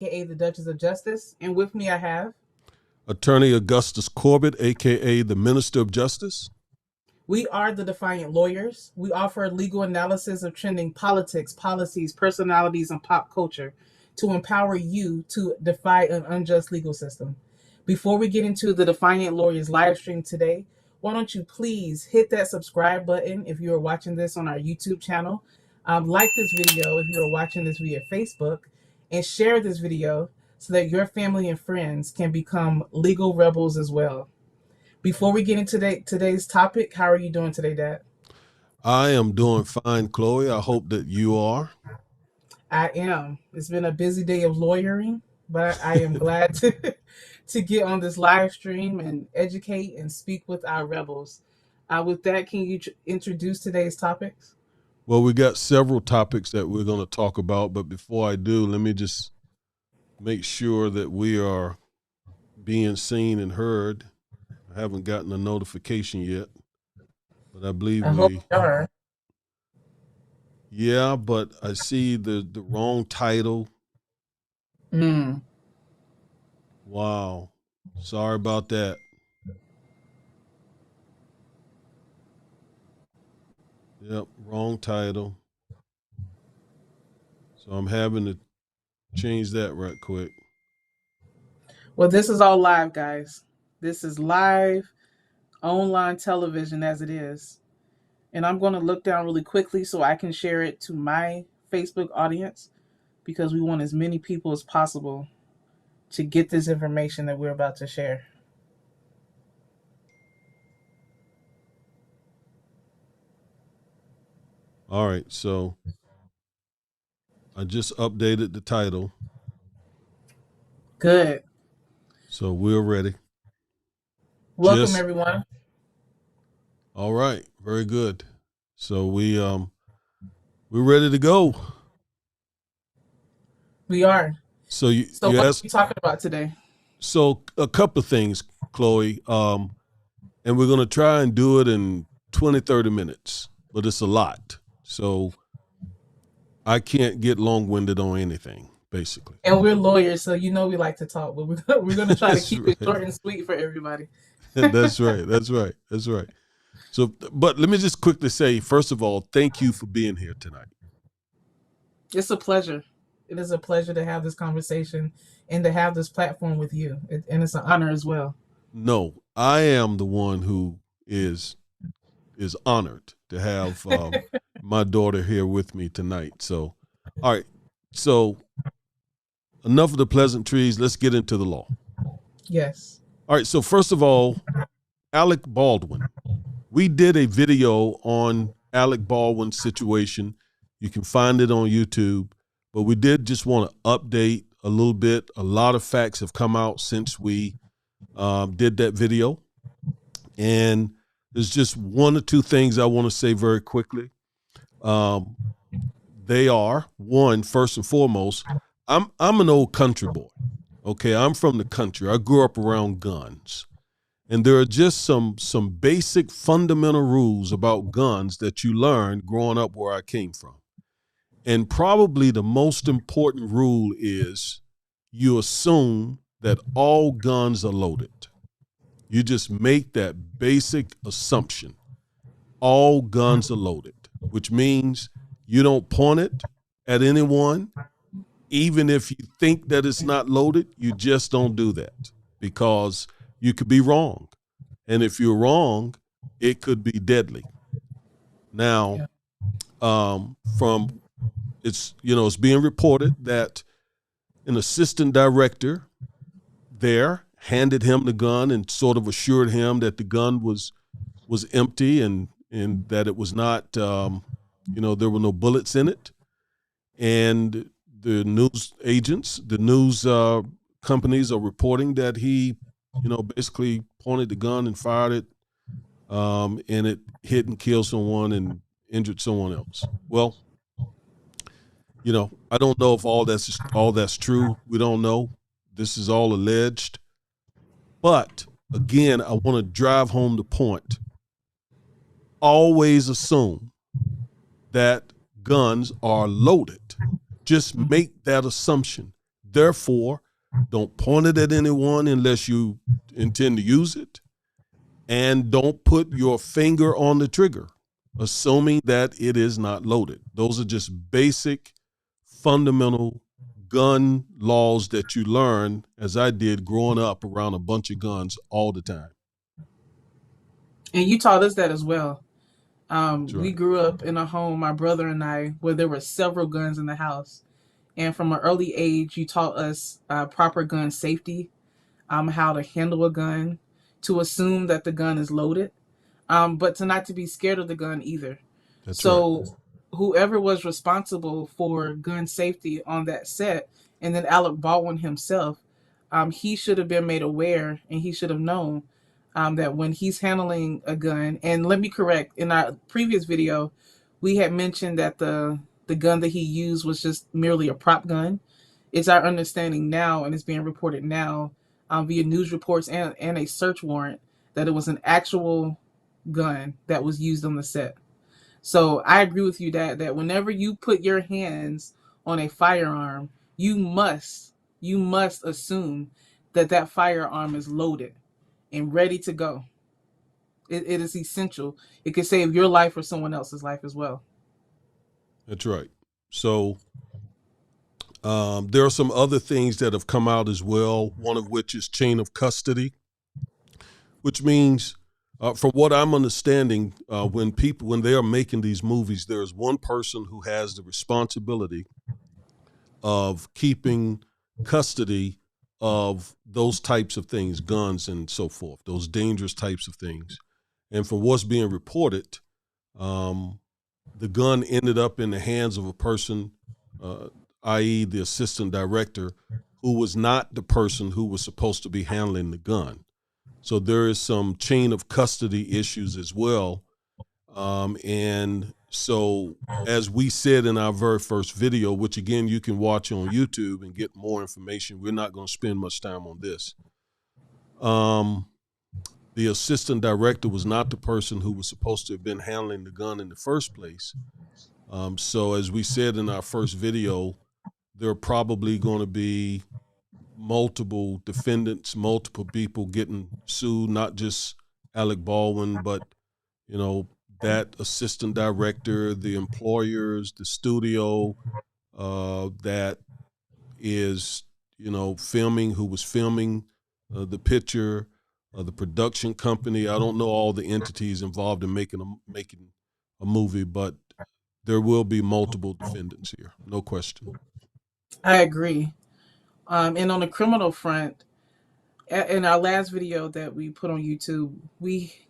aka the Duchess of Justice, and with me I have. Attorney Augustus Corbett, aka the Minister of Justice. We are the Defiant Lawyers. We offer legal analysis of trending politics, policies, personalities, and pop culture to empower you to defy an unjust legal system. Before we get into the Defiant Lawyers live stream today, why don't you please hit that subscribe button if you are watching this on our YouTube channel, like this video if you are watching this via Facebook, and share this video so that your family and friends can become legal rebels as well. Before we get into today's topic, how are you doing today, Dad? I am doing fine, Chloe. I hope that you are. I am. It's been a busy day of lawyering, but I am glad to get on this live stream and educate and speak with our rebels. With that, can you introduce today's topics? Well, we got several topics that we're going to talk about, but before I do, let me just make sure that we are being seen and heard. I haven't gotten a notification yet, but I believe I hope we. you are. Yeah, but I see the wrong title. Mm. Wow. Sorry about that. Yep, wrong title. So I'm having to change that right quick. Well, this is all live, guys. This is live online television as it is. And I'm going to look down really quickly so I can share it to my Facebook audience because we want as many people as possible to get this information that we're about to share. All right, so I just updated the title, Good. so we're ready. Welcome, Just everyone. all right, very good. So we're ready to go. We are. So you So, you what are asked we talking about today? so a couple of things, Chloe. And we're gonna try and do it in 20, 30 minutes, but it's a lot. So I can't get long winded on anything, basically. And we're lawyers, so you know we like to talk, but we're going to try to That's keep it right. short and sweet for everybody. That's right. That's right. That's right. So, but let me just quickly say, first of all, thank you for being here tonight. It's a pleasure. It is a pleasure to have this conversation and to have this platform with you. And it's an honor as well. No, I am the one who is honored to have my daughter here with me tonight. So, all right. So, enough of the pleasantries. Let's get into the law. Yes. All right. So, first of all, Alec Baldwin. We did a video on Alec Baldwin's situation. You can find it on YouTube. But we did just want to update a little bit. A lot of facts have come out since we did that video. And there's just one or two things I want to say very quickly. They are, one, first and foremost, I'm an old country boy. Okay, I'm from the country. I grew up around guns. And there are just some basic fundamental rules about guns that you learn growing up where I came from. And probably the most important rule is you assume that all guns are loaded. You just make that basic assumption. All guns are loaded, which means you don't point it at anyone. Even if you think that it's not loaded, you just don't do that because you could be wrong. And if you're wrong, it could be deadly. Now, from it's being reported that an assistant director there handed him the gun and sort of assured him that the gun was empty and that it was not there were no bullets in it. And the news companies are reporting that he basically pointed the gun and fired it, and it hit and killed someone and injured someone else. Well, I don't know if all that's true. We don't know. This is all alleged. But again, I want to drive home the point. Always assume that guns are loaded. Just make that assumption. Therefore, don't point it at anyone unless you intend to use it, and don't put your finger on the trigger, assuming that it is not loaded. Those are just basic, fundamental gun laws that you learn, as I did growing up around a bunch of guns all the time. And you taught us that as well. That's We right. grew up in a home, my brother and I, where there were several guns in the house. And from an early age, you taught us proper gun safety, how to handle a gun, to assume that the gun is loaded, but to not to be scared of the gun either. That's right. So whoever was responsible for gun safety on that set, and then Alec Baldwin himself, he should have been made aware, and he should have known that when he's handling a gun, and let me correct, in our previous video, we had mentioned that the gun that he used was just merely a prop gun. It's our understanding now, and it's being reported now via news reports and a search warrant, that it was an actual gun that was used on the set. So I agree with you that whenever you put your hands on a firearm, you must assume that that firearm is loaded and ready to go. It is essential. It could save your life or someone else's life as well. That's right. So there are some other things that have come out as well, one of which is chain of custody, which means, from what I'm understanding, when they are making these movies, there's one person who has the responsibility of keeping custody of those types of things, guns and so forth, those dangerous types of things. And from what's being reported, the gun ended up in the hands of a person, i.e. the assistant director, who was not the person who was supposed to be handling the gun. So there is some chain of custody issues as well. And so, as we said in our very first video, which again you can watch on YouTube and get more information, we're not going to spend much time on this. The assistant director was not the person who was supposed to have been handling the gun in the first place. So as we said in our first video, there are probably going to be multiple defendants, multiple people getting sued, not just Alec Baldwin, but, that assistant director, the employers, the studio that is, filming, who was filming the picture, the production company. I don't know all the entities involved in making a movie, but there will be multiple defendants here, no question. I agree. And on the criminal front, in our last video that we put on YouTube,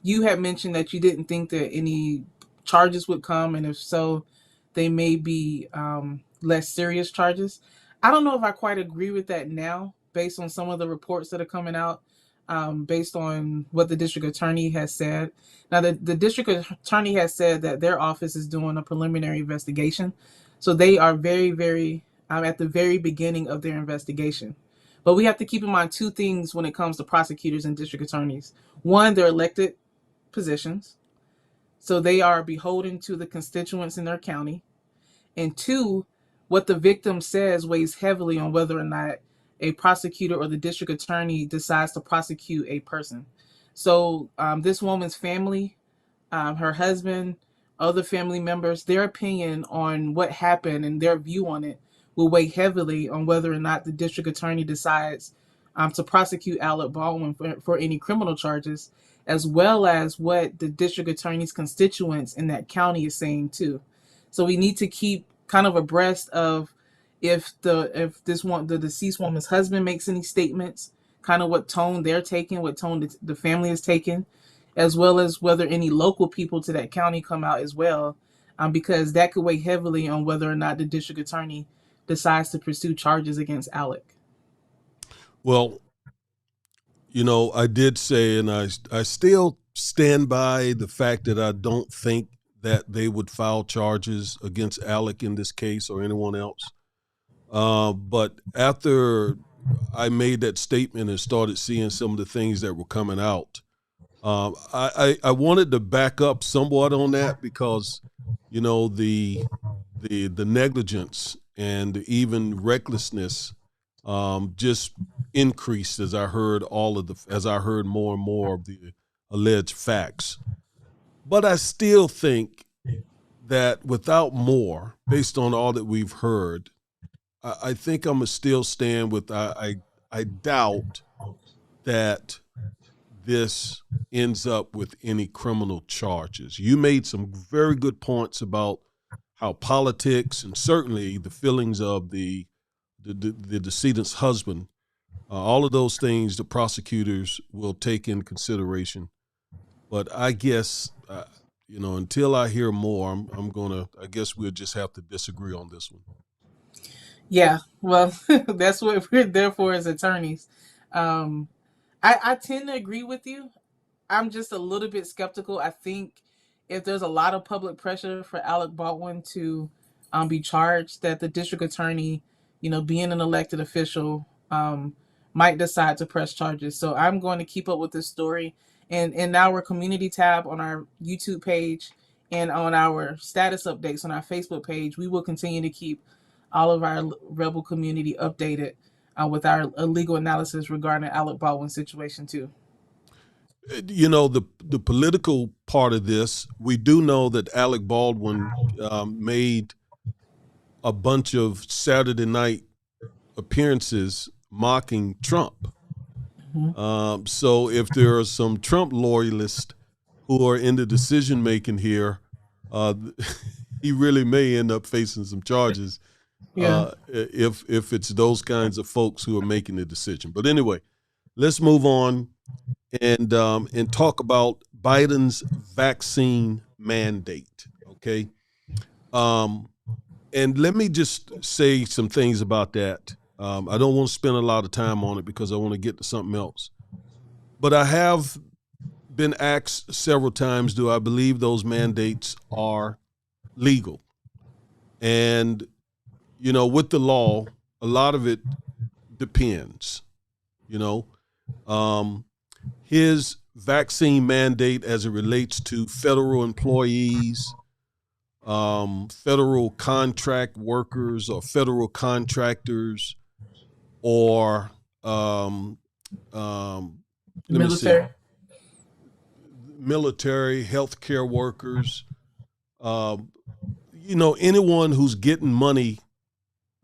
you had mentioned that you didn't think that any charges would come, and if so, they may be less serious charges. I don't know if I quite agree with that now, based on some of the reports that are coming out, based on what the district attorney has said. Now, the district attorney has said that their office is doing a preliminary investigation, so they are very, very at the very beginning of their investigation. But we have to keep in mind two things when it comes to prosecutors and district attorneys. One, they're elected positions, so they are beholden to the constituents in their county. And two, what the victim says weighs heavily on whether or not a prosecutor or the district attorney decides to prosecute a person. So this woman's family, her husband, other family members, their opinion on what happened and their view on it will weigh heavily on whether or not the district attorney decides to prosecute Alec Baldwin for any criminal charges, as well as what the district attorney's constituents in that county is saying too. So we need to keep kind of abreast of if the deceased woman's husband makes any statements, kind of what tone they're taking, what tone the family is taking, as well as whether any local people to that county come out as well, because that could weigh heavily on whether or not the district attorney decides to pursue charges against Alec. Well, I did say, and I still stand by the fact that I don't think that they would file charges against Alec in this case or anyone else. But after I made that statement and started seeing some of the things that were coming out, I wanted to back up somewhat on that because, the negligence and even recklessness just increased as I heard more and more of the alleged facts. But I still think that without more, based on all that we've heard, I think I'm gonna still stand with I doubt that this ends up with any criminal charges. You made some very good points about how politics and certainly the feelings of the decedent's husband, all of those things the prosecutors will take in consideration. But I guess until I hear more, I guess we'll just have to disagree on this one. Yeah, well, that's what we're there for as attorneys. Um, I tend to agree with you. I'm just a little bit skeptical. I think if there's a lot of public pressure for Alec Baldwin to be charged, that the district attorney, being an elected official, might decide to press charges. So I'm going to keep up with this story. And in our community tab on our YouTube page and on our status updates on our Facebook page, we will continue to keep all of our Rebel community updated with our legal analysis regarding Alec Baldwin's situation too. The political part of this, we do know that Alec Baldwin made a bunch of Saturday night appearances mocking Trump. Mm-hmm. So if there are some Trump loyalists who are in the decision making here, uh, he really may end up facing some charges Yeah. if it's those kinds of folks who are making the decision. But anyway, let's move on and talk about Biden's vaccine mandate. Okay, and let me just say some things about that. I don't want to spend a lot of time on it because I want to get to something else. But I have been asked several times, do I believe those mandates are legal? And, with the law, a lot of it depends, you know. His vaccine mandate as it relates to federal employees, federal contract workers or federal contractors, or let me see, Military. military, healthcare workers, anyone who's getting money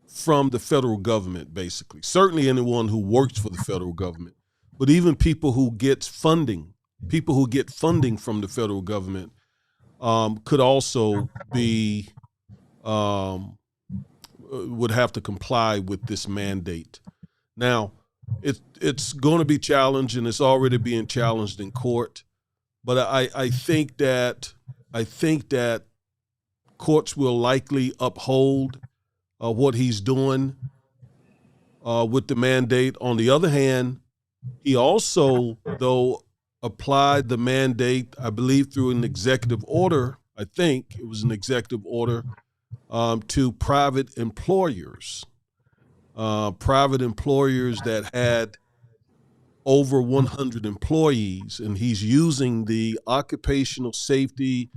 from the federal government, basically. Certainly anyone who works for the federal government, but even people who get funding from the federal government could also be would have to comply with this mandate. Now, it's going to be challenged, and it's already being challenged in court. But I think that courts will likely uphold what he's doing with the mandate. On the other hand, he also, though, applied the mandate, I believe, through an executive order. I think it was an executive order to private employers that had over 100 employees, and he's using the Occupational Safety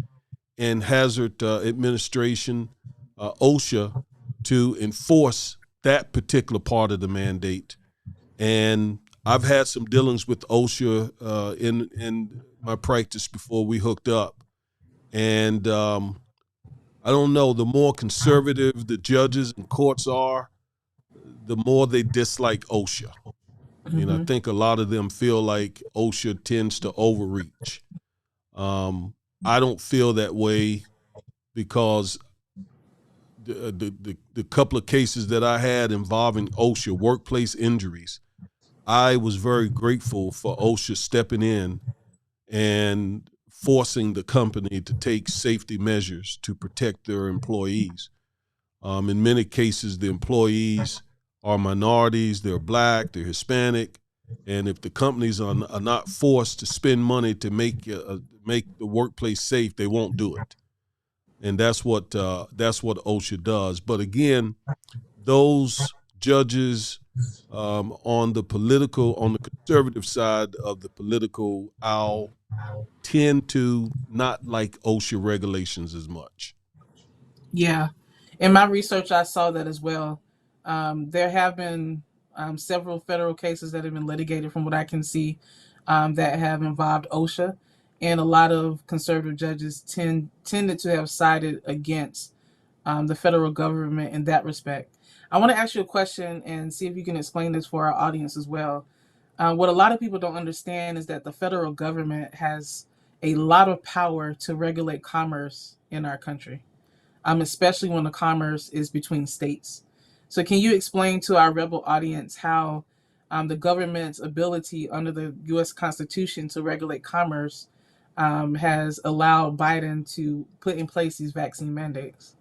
and Hazard Administration, OSHA, to enforce that particular part of the mandate. And I've had some dealings with OSHA in my practice before we hooked up, and I don't know. The more conservative the judges and courts are, the more they dislike OSHA. I mean, I Mm-hmm. think a lot of them feel like OSHA tends to overreach. I don't feel that way because the couple of cases that I had involving OSHA, workplace injuries, I was very grateful for OSHA stepping in and forcing the company to take safety measures to protect their employees. In many cases, the employees are minorities, they're black, they're Hispanic, and if the companies are not forced to spend money to make the workplace safe, they won't do it. And that's what OSHA does. But again, those judges on the conservative side of the political aisle tend to not like OSHA regulations as much. Yeah. In my research, I saw that as well. There have been several federal cases that have been litigated, from what I can see, that have involved OSHA, and a lot of conservative judges tended to have sided against the federal government in that respect. I want to ask you a question and see if you can explain this for our audience as well. What a lot of people don't understand is that the federal government has a lot of power to regulate commerce in our country, especially when the commerce is between states. So, can you explain to our rebel audience how the government's ability under the U.S. Constitution to regulate commerce has allowed Biden to put in place these vaccine mandates?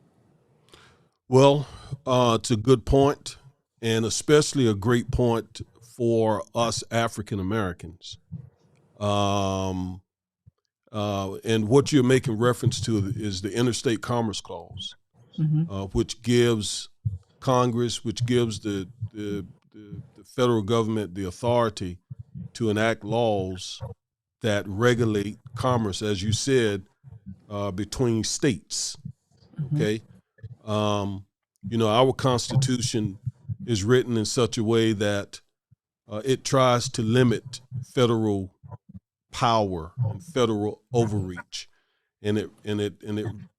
Well, it's a good point, and especially a great point for us African Americans. And what you're making reference to is the Interstate Commerce Clause, Mm-hmm. which gives Congress, which gives the federal government the authority to enact laws that regulate commerce, as you said, between states. Mm-hmm. Okay. Our Constitution is written in such a way that it tries to limit federal power and federal overreach, and it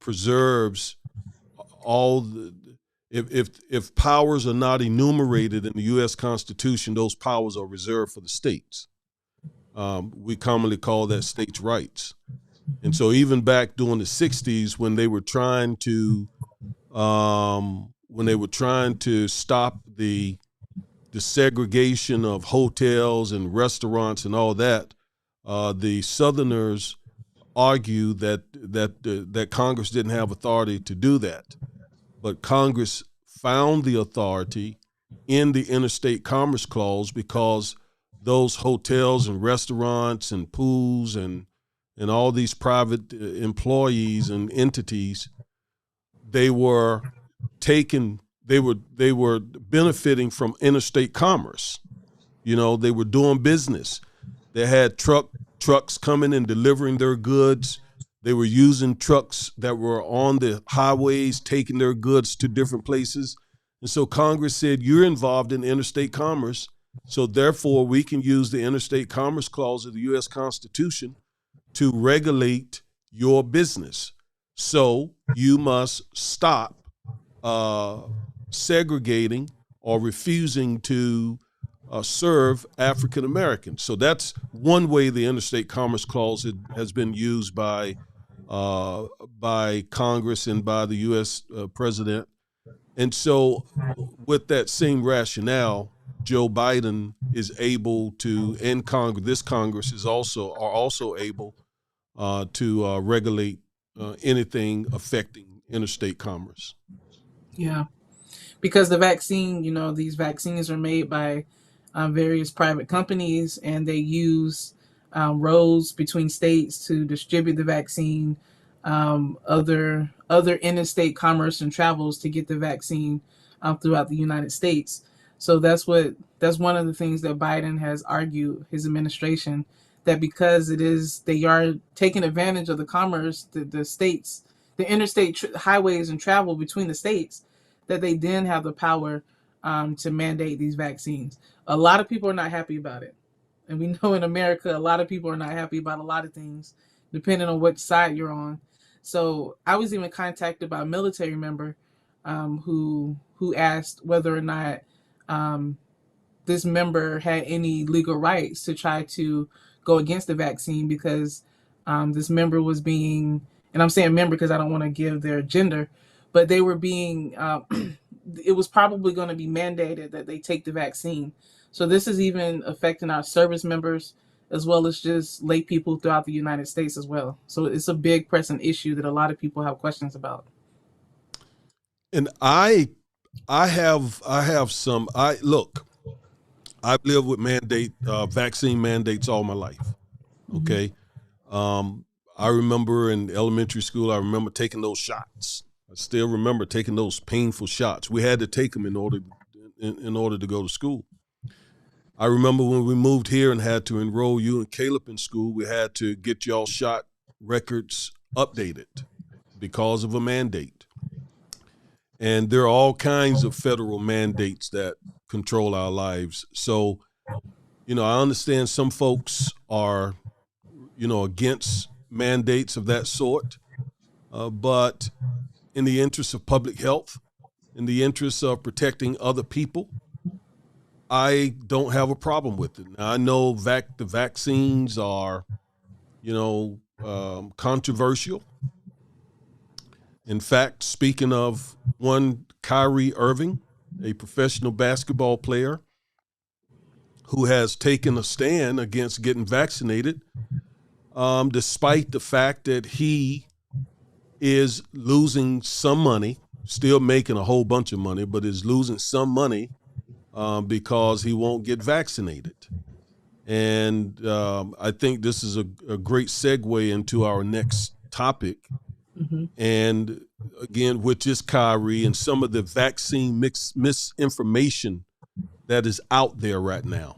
preserves all the if powers are not enumerated in the U.S. Constitution, those powers are reserved for the states. We commonly call that states' rights. And so even back during the 60s, when they were trying to stop the segregation of hotels and restaurants and all that, the Southerners argued that Congress didn't have authority to do that. But Congress found the authority in the Interstate Commerce Clause, because those hotels and restaurants and pools and all these private employees and entities, they were benefiting from interstate commerce. They were doing business. They had trucks coming and delivering their goods. They were using trucks that were on the highways, taking their goods to different places. And so Congress said, you're involved in interstate commerce, so therefore we can use the Interstate Commerce Clause of the U.S. Constitution to regulate your business. So you must stop segregating or refusing to serve African Americans. So that's one way the Interstate Commerce Clause has been used by Congress and by the U.S. President. And so with that same rationale, Joe Biden is able to, and this Congress are also able to regulate anything affecting interstate commerce. Yeah, because these vaccines are made by various private companies, and they use roads between states to distribute the vaccine, other interstate commerce and travels to get the vaccine throughout the United States. So that's one of the things that Biden has argued, his administration, that because they are taking advantage of the commerce, the states, the interstate highways and travel between the states, that they then have the power to mandate these vaccines. A lot of people are not happy about it. And we know in America, a lot of people are not happy about a lot of things, depending on which side you're on. So I was even contacted by a military member who asked whether or not this member had any legal rights to try to go against the vaccine, because this member was being, and I'm saying member because I don't want to give their gender, but they were being, it was probably going to be mandated that they take the vaccine. So this is even affecting our service members, as well as just lay people throughout the United States as well. So it's a big pressing issue that a lot of people have questions about. And I've lived with vaccine mandates all my life. Okay. I remember in elementary school, I remember taking those shots. I still remember taking those painful shots. We had to take them in order to go to school. I remember when we moved here and had to enroll you and Caleb in school, we had to get y'all shot records updated because of a mandate. And there are all kinds of federal mandates that control our lives. So, I understand some folks are, against mandates of that sort, but in the interest of public health, in the interest of protecting other people, I don't have a problem with it. Now, I know the vaccines are, controversial. In fact, speaking of one, Kyrie Irving, a professional basketball player who has taken a stand against getting vaccinated, despite the fact that he is losing some money, still making a whole bunch of money, but is losing some money because he won't get vaccinated. And I think this is a great segue into our next topic. Mm-hmm. And again, which is Kyrie and some of the vaccine misinformation that is out there right now.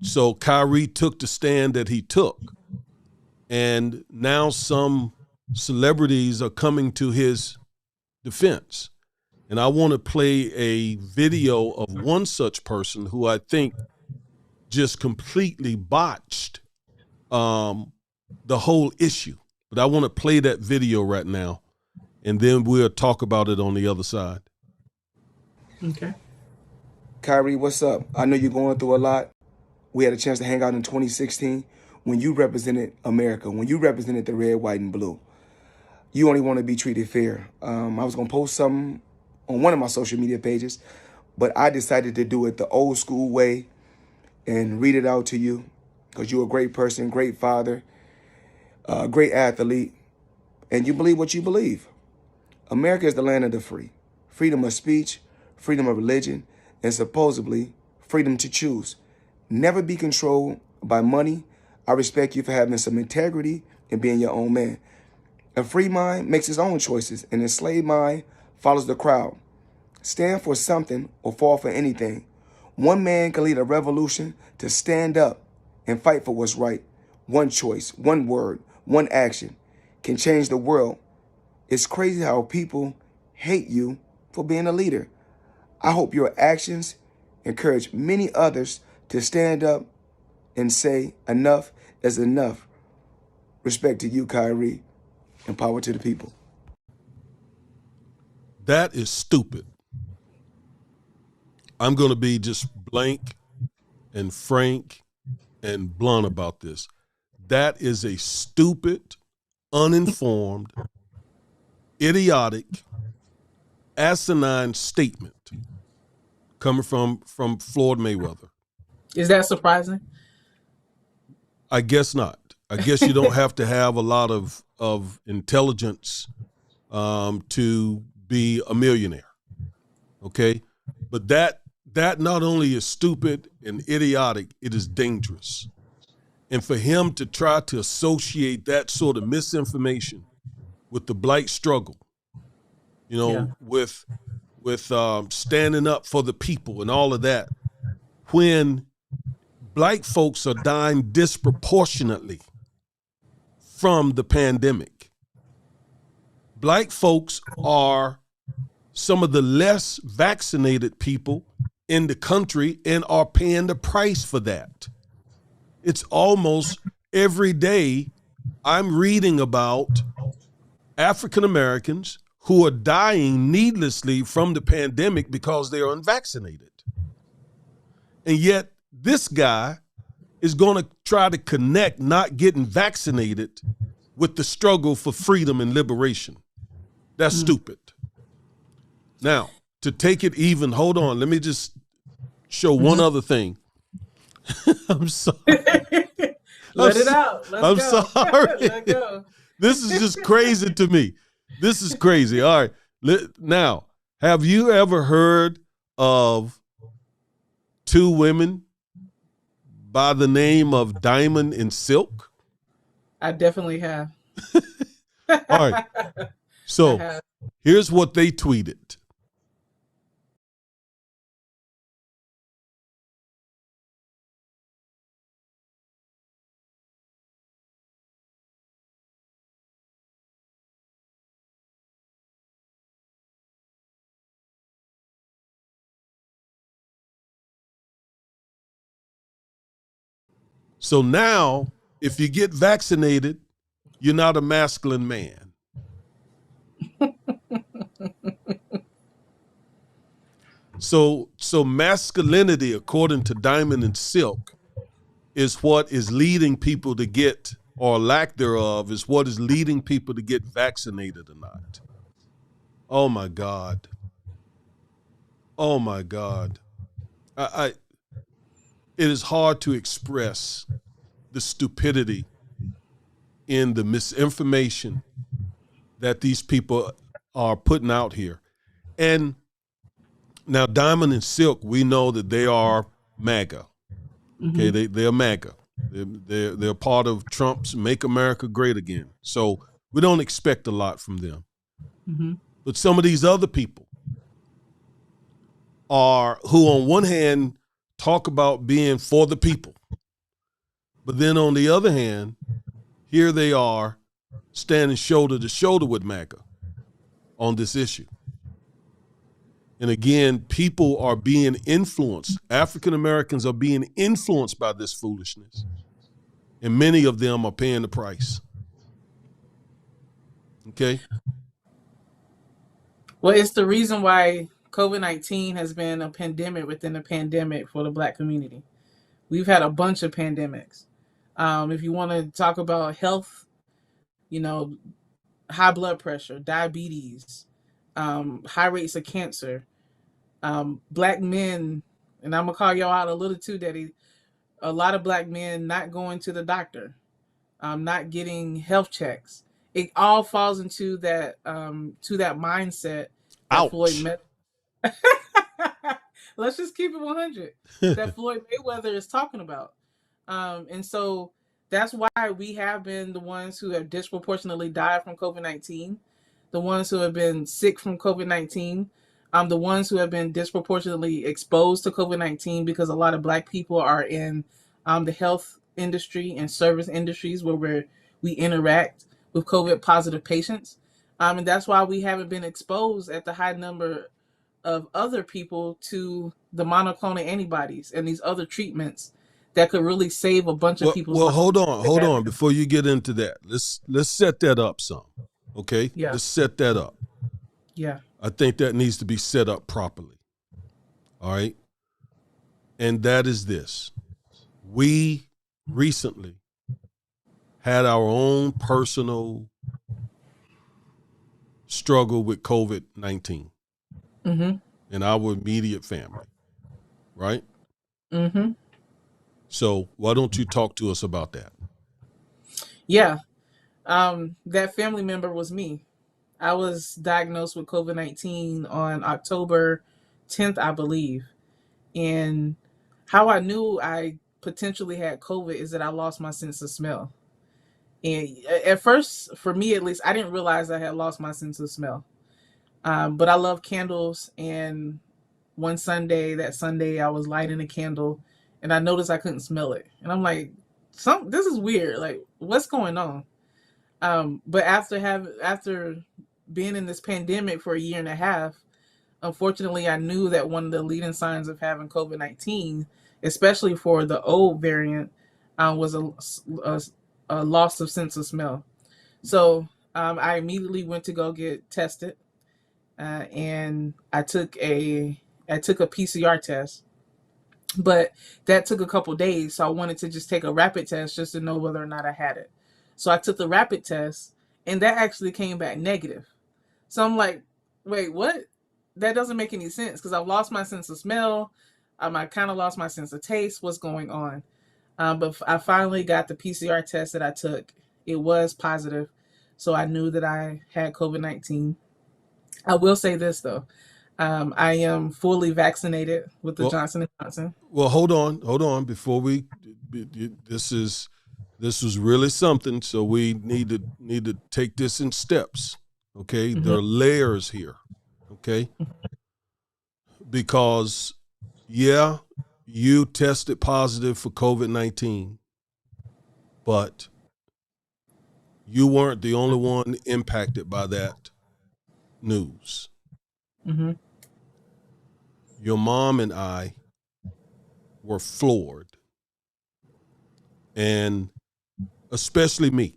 So Kyrie took the stand that he took. And now some celebrities are coming to his defense. And I want to play a video of one such person who I think just completely botched the whole issue. But I want to play that video right now, and then we'll talk about it on the other side. Okay. Kyrie, what's up? I know you're going through a lot. We had a chance to hang out in 2016 when you represented America, when you represented the red, white, and blue. You only want to be treated fair. I was going to post something on one of my social media pages, but I decided to do it the old school way and read it out to you because you're a great person, great father, great athlete, and you believe what you believe. America is the land of the free. Freedom of speech, freedom of religion, and supposedly freedom to choose. Never be controlled by money. I respect you for having some integrity and being your own man. A free mind makes its own choices. An enslaved mind follows the crowd. Stand for something or fall for anything. One man can lead a revolution to stand up and fight for what's right. One choice, one word, one action can change the world. It's crazy how people hate you for being a leader. I hope your actions encourage many others to stand up and say enough is enough. Respect to you, Kyrie, and power to the people. That is stupid. I'm going to be just blank and frank and blunt about this. That is a stupid, uninformed, idiotic, asinine statement coming from Floyd Mayweather. Is that surprising? I guess not. I guess you don't have to have a lot of intelligence to be a millionaire. Okay? But that not only is stupid and idiotic, it is dangerous. And for him to try to associate that sort of misinformation with the Black struggle, with standing up for the people and all of that, when Black folks are dying disproportionately from the pandemic. Black folks are some of the less vaccinated people in the country and are paying the price for that. It's almost every day I'm reading about African Americans who are dying needlessly from the pandemic because they are unvaccinated. And yet this guy is going to try to connect not getting vaccinated with the struggle for freedom and liberation. That's stupid. Now, to take it even, hold on, let me just show one other thing. I'm sorry. Let it out. Let's I'm go. sorry. Let go. This is just crazy to me. This is crazy. All right. Now, have you ever heard of two women by the name of Diamond and Silk? I definitely have. All right. So here's what they tweeted. So now, if you get vaccinated, you're not a masculine man. So masculinity, according to Diamond and Silk, is what is leading people to get, or lack thereof, is what is leading people to get vaccinated or not. Oh my God. Oh my God. I it is hard to express the stupidity in the misinformation that these people are putting out here. And now Diamond and Silk, we know that they are MAGA. Okay, they're MAGA. They're part of Trump's Make America Great Again. So we don't expect a lot from them. But some of these other people are, who on one hand talk about being for the people, but then on the other hand, here they are standing shoulder to shoulder with MAGA on this issue. And again, people are being influenced. African Americans are being influenced by this foolishness. And many of them are paying the price. Okay? Well, it's the reason why COVID-19 has been a pandemic within a pandemic for the Black community. We've had a bunch of pandemics. If you want to talk about health, high blood pressure, diabetes, high rates of cancer, Black men, and I'm going to call y'all out a little too, Daddy, a lot of Black men not going to the doctor, not getting health checks. It all falls into that mindset that Floyd Ouch. met. Let's just keep it 100. That Floyd Mayweather is talking about, and so that's why we have been the ones who have disproportionately died from COVID-19, the ones who have been sick from COVID-19, the ones who have been disproportionately exposed to COVID-19, because a lot of Black people are in the health industry and service industries where we interact with COVID positive patients. And that's why we haven't been exposed at the high number of other people to the monoclonal antibodies and these other treatments that could really save a bunch of people's Well, lives. hold on. Before you get into that, let's set that up some. Okay? Yeah. Let's set that up. Yeah. I think that needs to be set up properly. All right? And that is this. We recently had our own personal struggle with COVID-19 in our immediate family, right? So why don't you talk to us about that? Yeah. That family member was me. I was diagnosed with COVID-19 on October 10th, I believe. And how I knew I potentially had COVID is that I lost my sense of smell. And at first, for me at least, I didn't realize I had lost my sense of smell. But I love candles. And that Sunday, I was lighting a candle and I noticed I couldn't smell it. And I'm like, this is weird. Like, what's going on? But after being in this pandemic for a year and a half, unfortunately, I knew that one of the leading signs of having COVID-19, especially for the old variant, was a loss of sense of smell. So I immediately went to go get tested, and I took a PCR test, but that took a couple days. So I wanted to just take a rapid test just to know whether or not I had it. So I took the rapid test, and that actually came back negative. So I'm like, wait, what? That doesn't make any sense, because I've lost my sense of smell. I kind of lost my sense of taste. What's going on? But I finally got the PCR test that I took. It was positive. So I knew that I had COVID-19. I will say this, though. I am fully vaccinated with the Johnson & Johnson. Well, hold on. Before this was really something. So we need to take this in steps. Okay, there are layers here. Okay, because you tested positive for COVID-19, but you weren't the only one impacted by that news. Your mom and I were floored and especially me.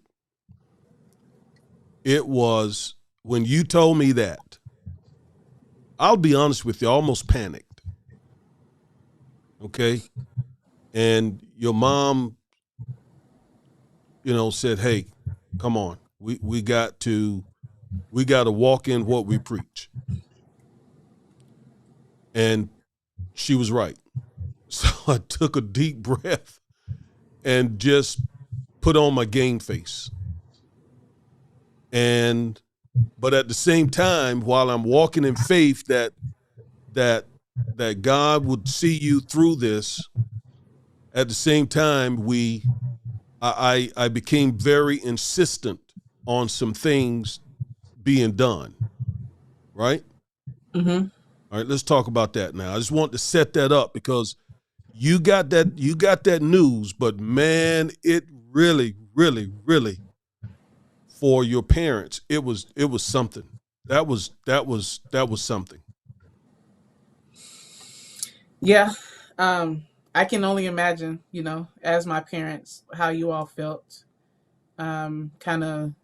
It was when you told me that, I'll be honest with you, I almost panicked. Okay. And your mom, said, hey, come on, we got to walk in what we preach. And she was right. So I took a deep breath and just put on my game face. But at the same time, while I'm walking in faith that God would see you through this, at the same time, I became very insistent on some things being done. Right? Mm-hmm. All right, let's talk about that now. I just want to set that up because you got that news, but man, it really, really, really, for your parents, it was something. That was something. Yeah. I can only imagine, as my parents, how you all felt. Kind of,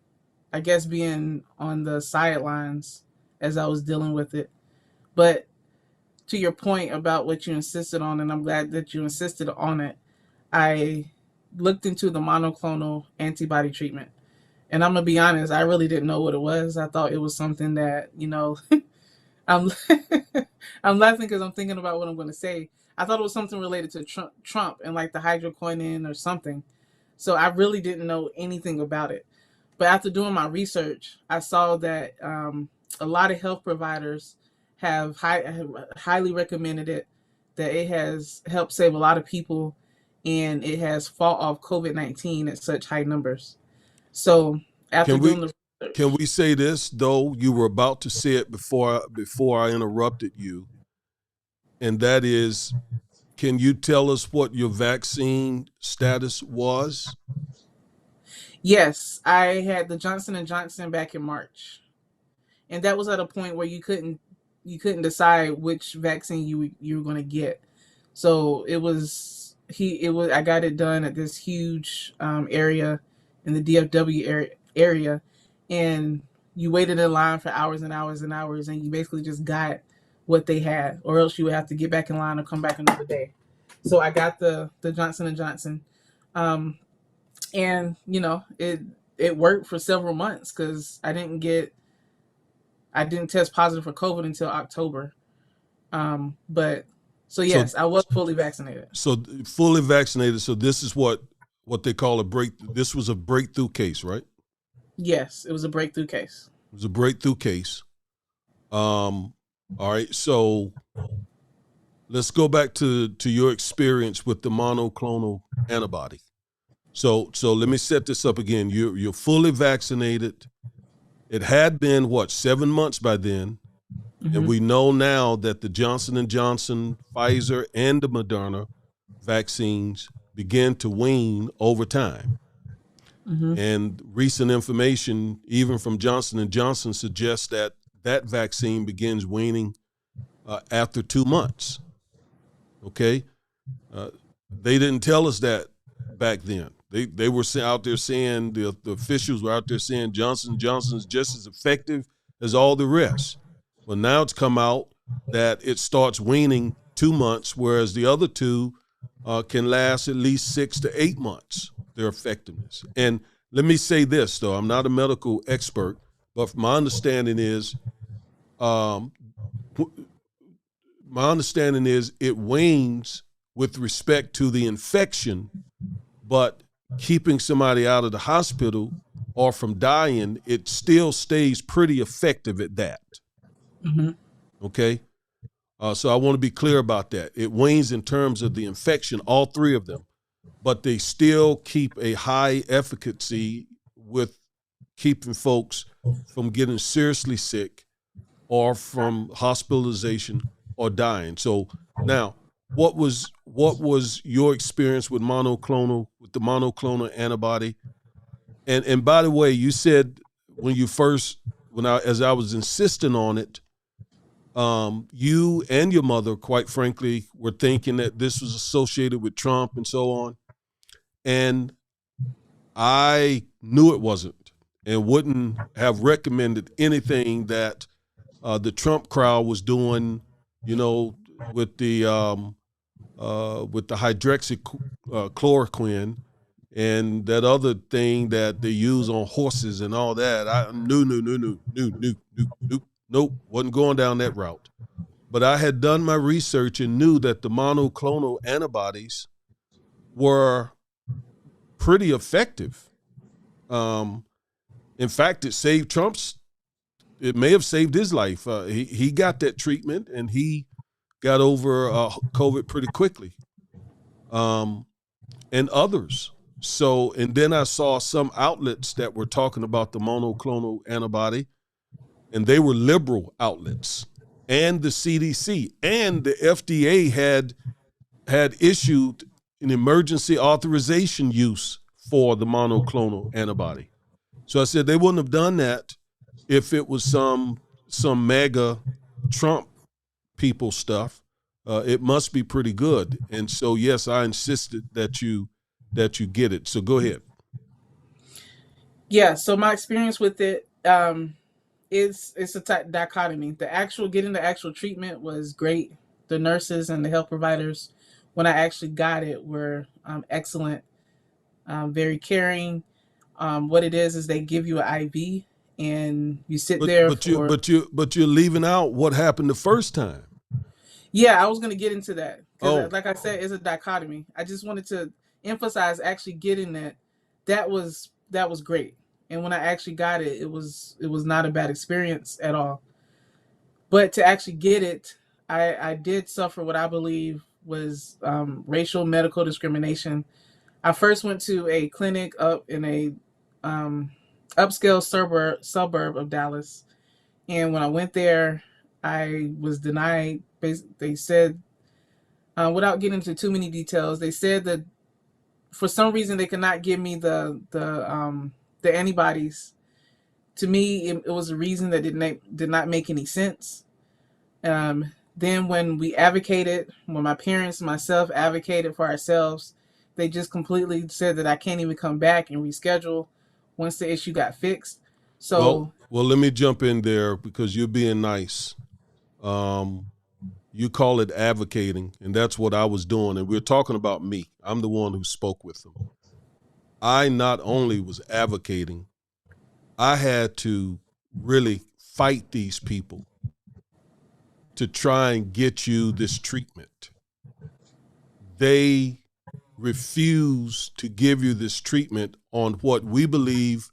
I guess, being on the sidelines as I was dealing with it. But to your point about what you insisted on, and I'm glad that you insisted on it, I looked into the monoclonal antibody treatment. And I'm going to be honest, I really didn't know what it was. I thought it was something that, I'm I'm laughing because I'm thinking about what I'm going to say. I thought it was something related to Trump and like the hydroquinone or something. So I really didn't know anything about it. But after doing my research, I saw that a lot of health providers have highly recommended it, that it has helped save a lot of people, and it has fought off COVID-19 at such high numbers. So after doing the research, can we say this though? You were about to say it before I interrupted you, and that is, can you tell us what your vaccine status was? yes, I had the Johnson & Johnson back in March. And that was at a point where you couldn't decide which vaccine you were going to get. So I got it done at this huge area in the DFW area, and you waited in line for hours and hours and hours, and you basically just got what they had, or else you would have to get back in line or come back another day. So I got the Johnson & Johnson, and it worked for several months because I didn't test positive for COVID until October. But so yes, I was fully vaccinated. So fully vaccinated. So this is what they call this was a breakthrough case, right? Yes, it was a breakthrough case. It was a breakthrough case. All right. So let's go back to your experience with the monoclonal antibody. So let me set this up again. You're fully vaccinated. It had been 7 months by then, Mm-hmm. and we know now that the Johnson & Johnson, Pfizer, and the Moderna vaccines begin to wane over time. Mm-hmm. And recent information, even from Johnson & Johnson, suggests that vaccine begins waning after 2 months. Okay? They didn't tell us that back then. They were out there saying, the officials were out there saying Johnson & Johnson is just as effective as all the rest. Well, now it's come out that it starts waning 2 months, whereas the other two can last at least 6 to 8 months, their effectiveness. And let me say this, though. I'm not a medical expert, but my understanding is it wanes with respect to the infection, but keeping somebody out of the hospital or from dying, it still stays pretty effective at that. Mm-hmm. Okay? So I want to be clear about that. It wanes in terms of the infection, all three of them, but they still keep a high efficacy with keeping folks from getting seriously sick or from hospitalization or dying. So now, what was your experience with the monoclonal antibody? And by the way, you said as I was insisting on it, you and your mother, quite frankly, were thinking that this was associated with Trump and so on. And I knew it wasn't and wouldn't have recommended anything that the Trump crowd was doing, with the hydroxychloroquine and that other thing that they use on horses and all that. I nope, wasn't going down that route. But I had done my research and knew that the monoclonal antibodies were pretty effective. In fact, it may have saved his life. He got that treatment and he got over COVID pretty quickly. And others. So, and then I saw some outlets that were talking about the monoclonal antibody, and they were liberal outlets, and the CDC and the FDA had issued an emergency authorization use for the monoclonal antibody. So I said they wouldn't have done that if it was some mega Trump people stuff. It must be pretty good. And so, yes, I insisted that you get it. So go ahead. Yeah. So my experience with it, it's a dichotomy. Getting the actual treatment was great. The nurses and the health providers, when I actually got it, were excellent, very caring. What it is they give you an IV and you sit there but you're leaving out what happened the first time. Yeah, I was going to get into that because, Oh. like I said, it's a dichotomy. I just wanted to emphasize actually getting that. That was great, and when I actually got it, it was not a bad experience at all. But to actually get it, I did suffer what I believe was racial medical discrimination. I first went to a clinic up in a upscale suburb of Dallas, and when I went there, I was denied. They said, without getting into too many details, they said that for some reason they could not give me the antibodies. To me, it was a reason that did not make any sense. Then when my parents and myself advocated for ourselves, they just completely said that I can't even come back and reschedule once the issue got fixed. So, well, let me jump in there because you're being nice. You call it advocating, and that's what I was doing. And we're talking about me. I'm the one who spoke with them. I not only was advocating, I had to really fight these people to try and get you this treatment. They refuse to give you this treatment on what we believe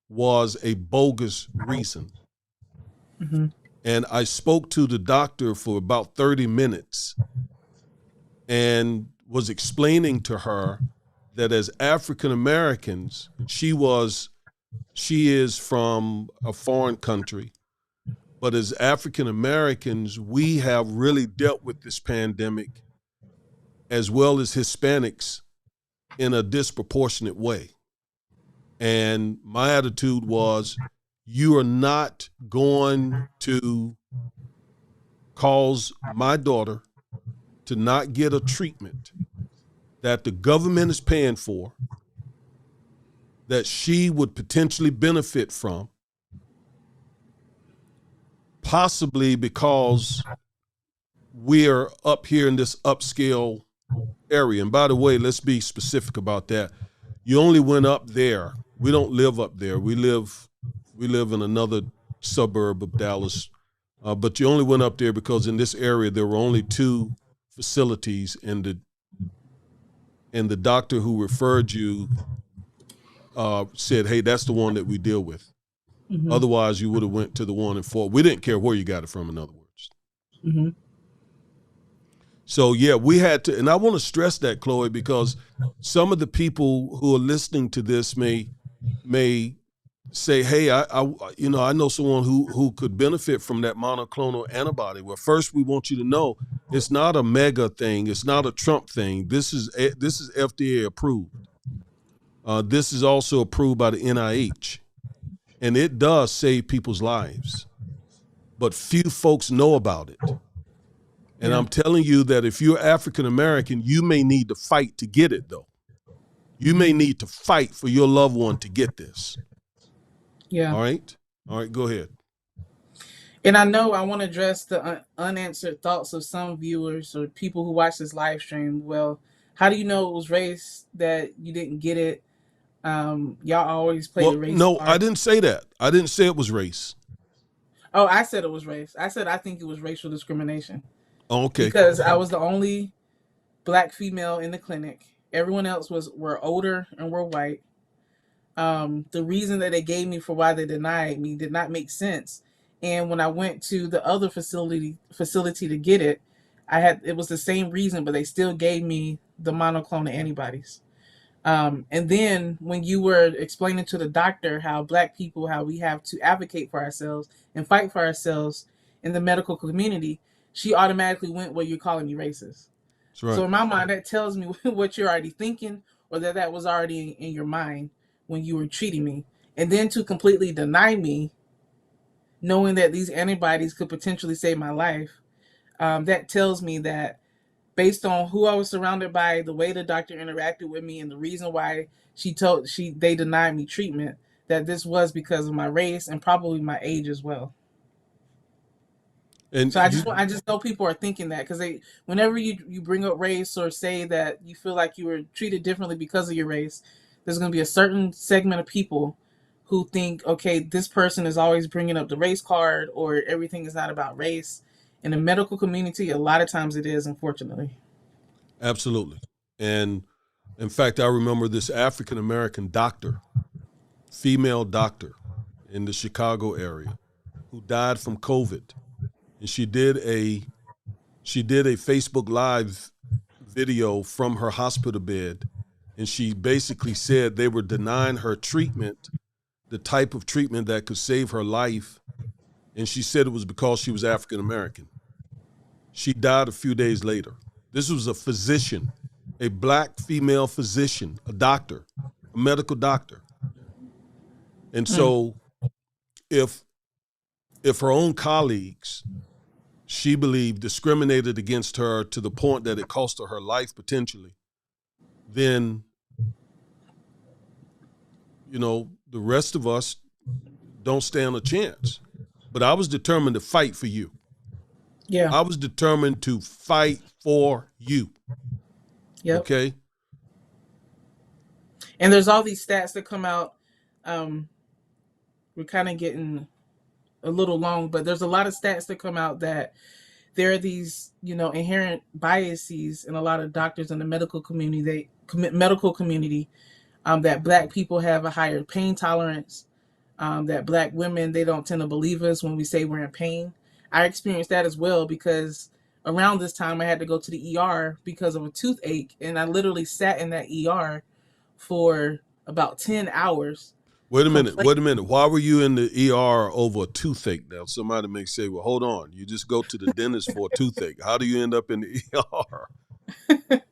was a bogus reason. mm-hmm. And I spoke to the doctor for about 30 minutes and was explaining to her that as African Americans, she is from a foreign country, but as African Americans, we have really dealt with this pandemic as well as Hispanics in a disproportionate way. And my attitude was, you are not going to cause my daughter to not get a treatment that the government is paying for, that she would potentially benefit from, possibly because we're up here in this upscale area. And by the way, let's be specific about that. You only went up there. We don't live up there. We live in another suburb of Dallas, but you only went up there because in this area there were only 2 facilities, and the doctor who referred you said, "Hey, that's the one that we deal with." Mm-hmm. Otherwise, you would have went to the one in Fort. We didn't care where you got it from. In other words. Mm-hmm. So yeah, we had to, and I want to stress that, Chloe, because some of the people who are listening to this may say, "Hey, I know someone who could benefit from that monoclonal antibody." Well, first we want you to know it's not a mega thing. It's not a Trump thing. This is FDA approved. This is also approved by the NIH, and it does save people's lives, but few folks know about it. And I'm telling you that if you're African American, you may need to fight to get it, though. You may need to fight for your loved one to get this. Yeah. All right? All right, go ahead. And I know I want to address the unanswered thoughts of some viewers or people who watch this live stream. Well, how do you know it was race that you didn't get it? Y'all always play the race no, card. I didn't say that. I didn't say it was race. Oh, I said it was race. I said I think it was racial discrimination. Oh, okay. Because I was the only black female in the clinic. Everyone else were older and were white. The reason that they gave me for why they denied me did not make sense. And when I went to the other facility to get it, it was the same reason, but they still gave me the monoclonal antibodies. And then when you were explaining to the doctor how black people, how we have to advocate for ourselves and fight for ourselves in the medical community, she automatically went, well, you're calling me racist. That's right. So in my mind, that tells me what you're already thinking, or that was already in your mind when you were treating me. And then to completely deny me, knowing that these antibodies could potentially save my life, that tells me that based on who I was surrounded by, the way the doctor interacted with me, and the reason why they denied me treatment, that this was because of my race and probably my age as well. And so I just know people are thinking that because whenever you bring up race or say that you feel like you were treated differently because of your race, there's going to be a certain segment of people who think, okay, this person is always bringing up the race card, or everything is not about race. In the medical community, a lot of times it is, unfortunately. Absolutely. And in fact, I remember this African-American doctor, female doctor in the Chicago area, who died from COVID. And she did a Facebook Live video from her hospital bed. And she basically said they were denying her treatment, the type of treatment that could save her life. And she said it was because she was African-American. She died a few days later. This was a physician, a black female physician, a doctor, a medical doctor. And so if her own colleagues, she believed, discriminated against her to the point that it cost her life potentially, then, the rest of us don't stand a chance. But I was determined to fight for you. Yeah. I was determined to fight for you. Yep. Okay. And there's all these stats that come out. We're kind of getting a little long, but there's a lot of stats that come out that there are these, inherent biases in a lot of doctors in the medical community. That black people have a higher pain tolerance. That black women, they don't tend to believe us when we say we're in pain. I experienced that as well because around this time I had to go to the ER because of a toothache, and I literally sat in that ER for about 10 hours. Wait a minute. Why were you in the ER over a toothache? Now, somebody may say, well, hold on. You just go to the dentist for a toothache. How do you end up in the ER?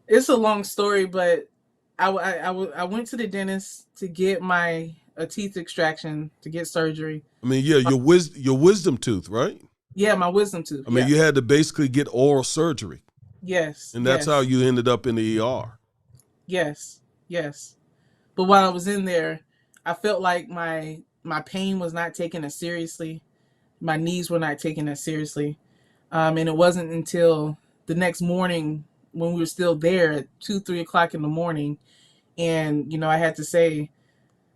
It's a long story, but I went to the dentist to get a teeth extraction, to get surgery. I mean, yeah, your wisdom tooth, right? Yeah, my wisdom tooth. I mean, you had to basically get oral surgery. Yes. And that's how you ended up in the ER. Yes. But while I was in there, I felt like my pain was not taken as seriously. My knees were not taken as seriously. And it wasn't until the next morning when we were still there at 2-3 o'clock in the morning. And, I had to say,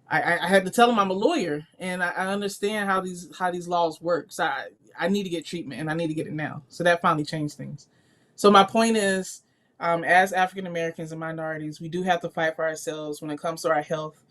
I had to tell them I'm a lawyer and I understand how these laws work. So I need to get treatment and I need to get it now. So that finally changed things. So my point is, as African Americans and minorities, we do have to fight for ourselves when it comes to our health,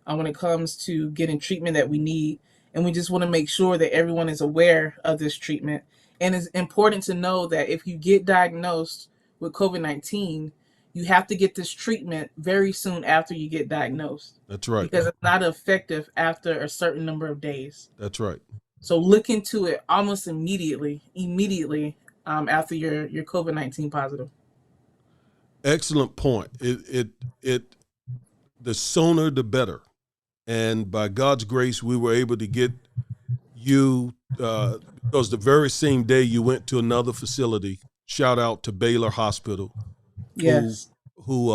when it comes to getting treatment that we need. And we just want to make sure that everyone is aware of this treatment. And it's important to know that if you get diagnosed with COVID-19, you have to get this treatment very soon after you get diagnosed. That's right. Because it's not effective after a certain number of days. That's right. So look into it almost immediately after you're COVID-19 positive. Excellent point. The sooner the better. And by God's grace, we were able to get you, because the very same day you went to another facility, shout out to Baylor Hospital. Yes. Who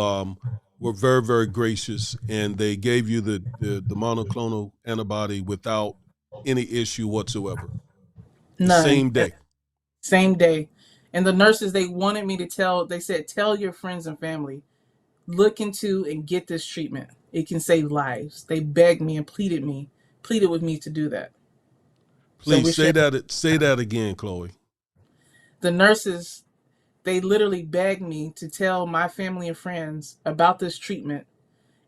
were very, very gracious, and they gave you the monoclonal antibody without any issue whatsoever. The None. same day. Same day. And the nurses, they wanted me to they said, tell your friends and family, look into and get this treatment. It can save lives. They begged me and pleaded with me to do that. So Please we say shared. that again, Chloe. The nurses, they literally begged me to tell my family and friends about this treatment,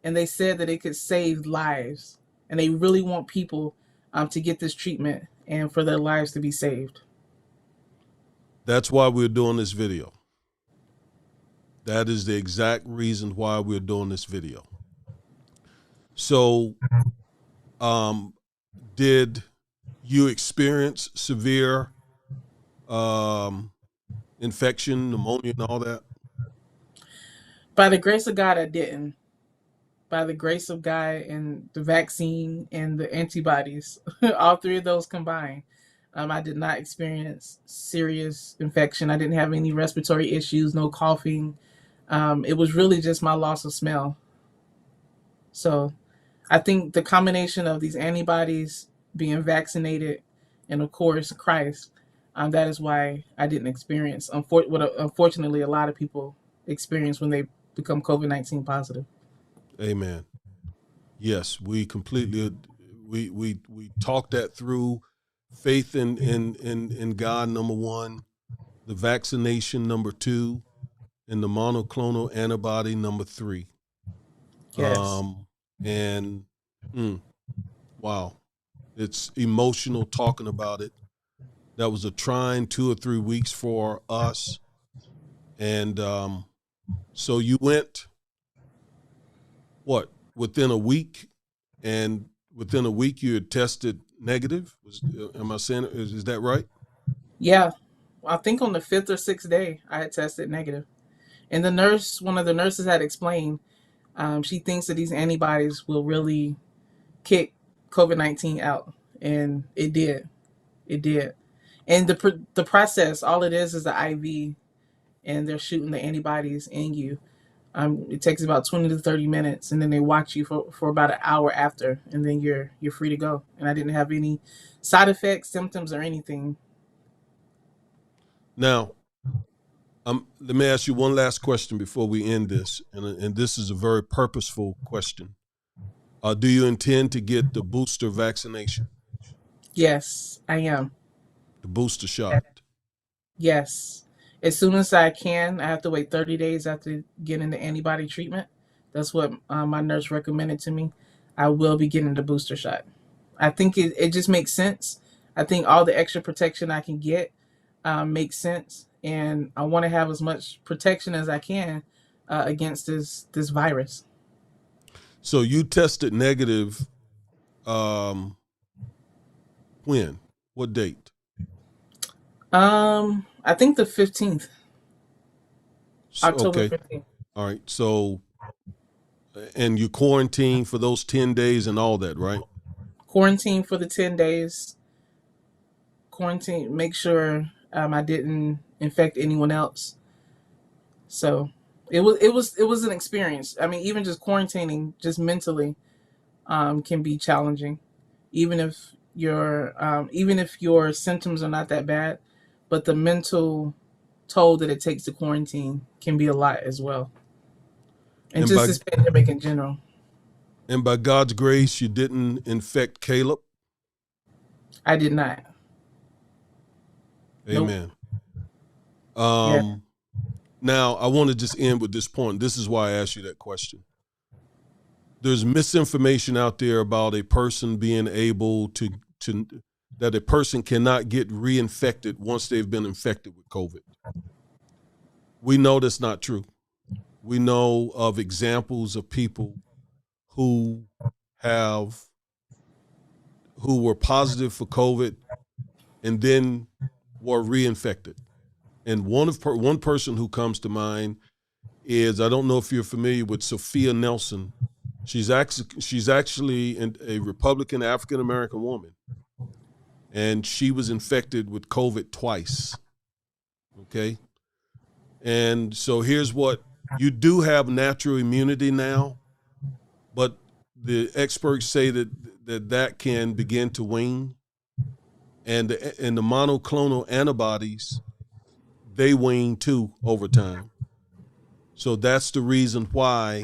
and they said that it could save lives, and they really want people to get this treatment and for their lives to be saved. That's why we're doing this video. That is the exact reason why we're doing this video. So, did you experience severe infection, pneumonia, and all that? By the grace of God, I didn't. By the grace of God and the vaccine and the antibodies, all three of those combined, I did not experience serious infection. I didn't have any respiratory issues, no coughing. It was really just my loss of smell. So I think the combination of these antibodies, being vaccinated, and of course Christ, that is why I didn't experience what unfortunately a lot of people experience when they become COVID-19 positive. Amen. Yes, we completely we talked that through. Faith in God, number one, the vaccination, number two, and the monoclonal antibody, number three. Yes. And wow, it's emotional talking about it. That was a trying 2 or 3 weeks for us. And so you went, what, within a week? And within a week you had tested negative? Am I saying, is that right? Yeah. I think on the fifth or sixth day, I had tested negative. And one of the nurses had explained, she thinks that these antibodies will really kick COVID-19 out. And it did. It did. And the process, all it is the IV, and they're shooting the antibodies in you. It takes about 20 to 30 minutes, and then they watch you for about an hour after, and then you're free to go. And I didn't have any side effects, symptoms, or anything. Now, let me ask you one last question before we end this, and this is a very purposeful question. Do you intend to get the booster vaccination? Yes, I am. The booster shot? Yes. As soon as I can, I have to wait 30 days after getting the antibody treatment. That's what my nurse recommended to me. I will be getting the booster shot. I think it just makes sense. I think all the extra protection I can get makes sense. And I want to have as much protection as I can against this virus. So you tested negative when? What date? I think the 15th, October Okay. 15th. All right. So, and you quarantine for those 10 days and all that, right? Quarantine for the 10 days. Quarantine, make sure I didn't infect anyone else. So it was an experience. I mean, even just quarantining, just mentally, can be challenging, even if your symptoms are not that bad, but the mental toll that it takes to quarantine can be a lot as well. And And just by this pandemic in general. and by God's grace, you didn't infect Caleb. I did not. Nope. Amen. Yeah. Now, I want to just end with this point. This is why I asked you that question. There's misinformation out there about a person being able to that a person cannot get reinfected once they've been infected with COVID. We know that's not true. We know of examples of people who were positive for COVID and then were reinfected. And one person who comes to mind is, I don't know if you're familiar with Sophia Nelson. She's actually a Republican African American woman, and she was infected with COVID twice. Okay, and so here's what you do have natural immunity now, but the experts say that can begin to wane, and the monoclonal antibodies, they wane too over time. So that's the reason why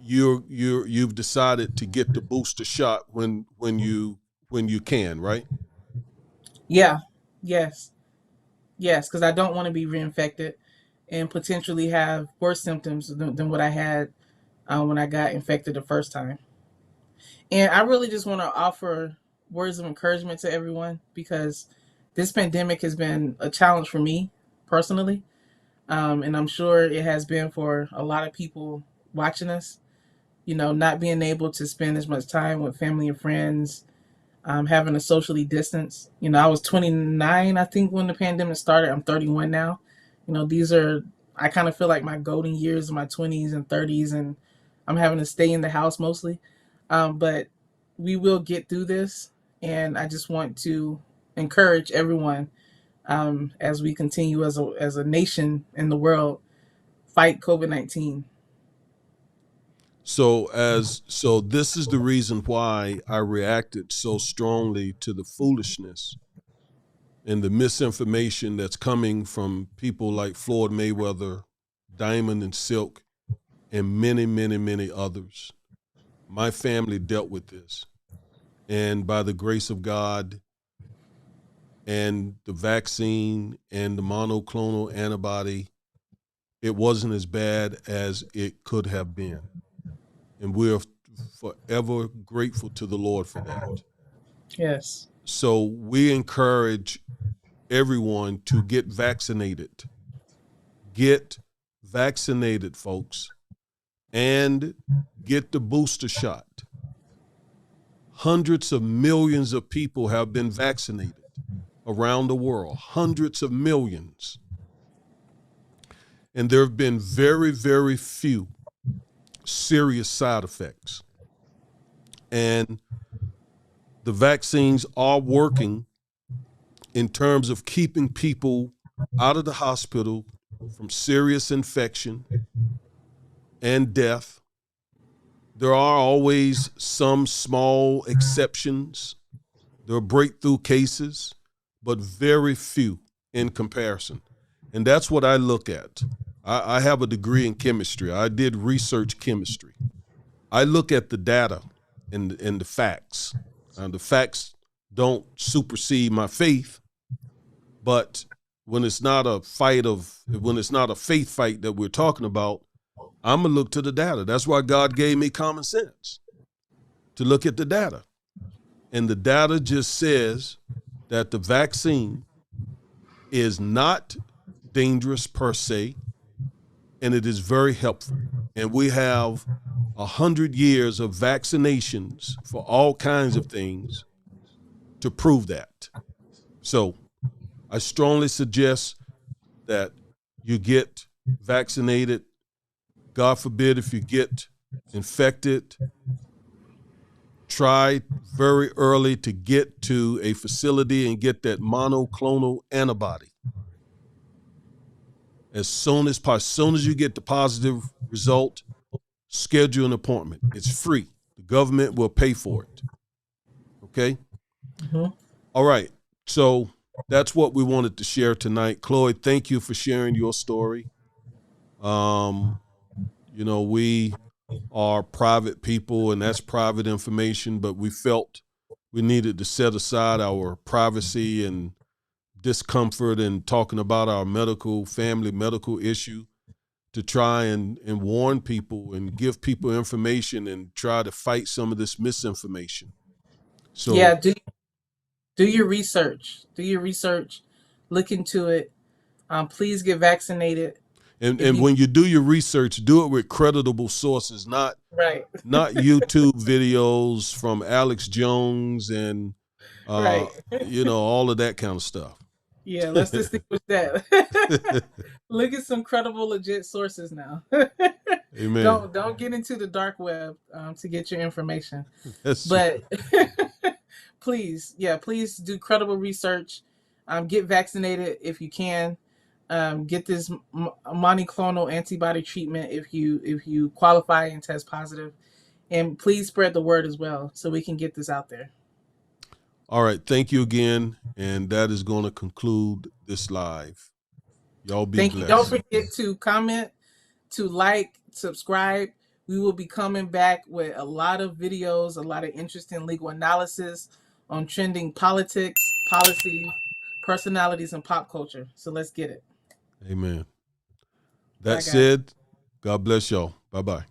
you've decided to get the booster shot when you can, right? Yeah. Yes. Yes, because I don't want to be reinfected and potentially have worse symptoms than what I had when I got infected the first time. And I really just want to offer words of encouragement to everyone because this pandemic has been a challenge for me personally. And I'm sure it has been for a lot of people watching us. Not being able to spend as much time with family and friends, having to socially distance. I was 29, I think, when the pandemic started. I'm 31 now. These are, I kind of feel like my golden years in my 20s and 30s, and I'm having to stay in the house mostly. But we will get through this, and I just want to encourage everyone as we continue as a nation in the world fight COVID-19. So this is the reason why I reacted so strongly to the foolishness and the misinformation that's coming from people like Floyd Mayweather, Diamond and Silk, and many, many, many others. My family dealt with this. And by the grace of God and the vaccine and the monoclonal antibody, it wasn't as bad as it could have been. And we're forever grateful to the Lord for that. Yes. So we encourage everyone to get vaccinated. Get vaccinated, folks, and get the booster shot. Hundreds of millions of people have been vaccinated around the world, hundreds of millions. And there have been very, very few serious side effects. And the vaccines are working in terms of keeping people out of the hospital from serious infection and death. There are always some small exceptions. There are breakthrough cases, but very few in comparison. And that's what I look at. I have a degree in chemistry. I did research chemistry. I look at the data and the facts. The facts don't supersede my faith, but when it's not a faith fight that we're talking about, I'm going to look to the data. That's why God gave me common sense to look at the data. And the data just says that the vaccine is not dangerous per se, and it is very helpful. And we have 100 years of vaccinations for all kinds of things to prove that. So I strongly suggest that you get vaccinated. God forbid if you get infected, try very early to get to a facility and get that monoclonal antibody. As soon as you get the positive result, schedule an appointment. It's free. The government will pay for it. Okay? Mm-hmm. All right. So that's what we wanted to share tonight. Chloe, thank you for sharing your story. We are private people, and that's private information, but we felt we needed to set aside our privacy and discomfort and talking about our family medical issue to try and warn people and give people information and try to fight some of this misinformation. So Yeah, do your research. Do your research. Look into it. Please get vaccinated. And when you do your research, do it with credible sources, not Right. not YouTube videos from Alex Jones and Right. all of that kind of stuff. Yeah, let's distinguish that. Look at some credible, legit sources now. Amen. Don't get into the dark web to get your information. That's But please do credible research. Get vaccinated if you can. Get this monoclonal antibody treatment if you qualify and test positive, and please spread the word as well so we can get this out there. All right. Thank you again. And that is going to conclude this live. Y'all be blessed. Don't forget to comment, to like, subscribe. We will be coming back with a lot of videos, a lot of interesting legal analysis on trending politics, policy, personalities, and pop culture. So let's get it. Amen. That said, God bless y'all. Bye-bye.